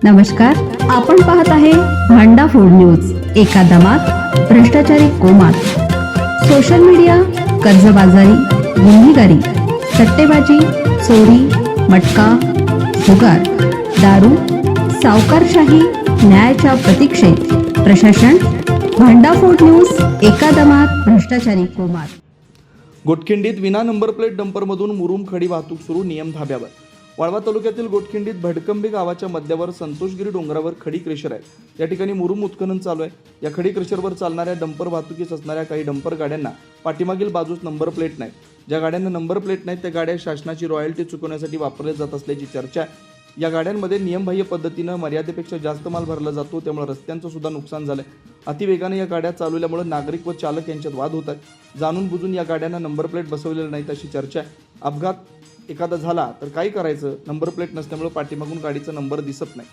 नमस्कार, आपण पाहत आहे भांडा फूड न्यूज. एका दमात भ्रष्टाचारी कोमात. सोशल मीडिया, कर्जबाजारी, गुन्हेगारी, सट्टेबाजी, चोरी, मटका, जुगार, दारू, सावकारशाही, न्यायाच्या प्रतीक्षेत प्रशासन. भांडा फूड न्यूज. एका दमात भ्रष्टाचारी कोमात. गोटखिंडीत विना नंबर प्लेट डंपरमधून मुरुम खडी वाहतूक सुरू, नियम धाब्यावर. वाळवा तालुक्यातील गोटखिंडीत भडकंबे गावाच्या मध्यावर संतोषगिरी डोंगरावर खडी क्रेशर आहे. या ठिकाणी मुरुम उत्खनन चालू आहे. या खडी क्रेशरवर चालणाऱ्या डंपर वाहतुकीस असणाऱ्या काही डंपर गाड्यांना पाठीमागील बाजूस नंबर प्लेट नाही. ज्या गाड्यांना नंबर प्लेट नाहीत त्या गाड्या शासनाची रॉयल्टी चुकवण्यासाठी वापरल्या जात असल्याची चर्चा आहे. या गाड्यांमध्ये नियमबाह्य पद्धतीनं मर्यादेपेक्षा जास्त माल भरला जातो, त्यामुळे रस्त्यांचं सुद्धा नुकसान झालंय. अतिवेगाने या गाड्या चालवल्यामुळे नागरिक व चालक यांच्यात वाद होत आहेत. जाणून बुजून या गाड्यांना नंबर प्लेट बसवलेलं नाहीत अशी चर्चा आहे. अपघात एखादा झाला तर काय करायचं? नंबर प्लेट नसल्यामुळे पाठीमागून गाडीचा नंबर दिसत नाही.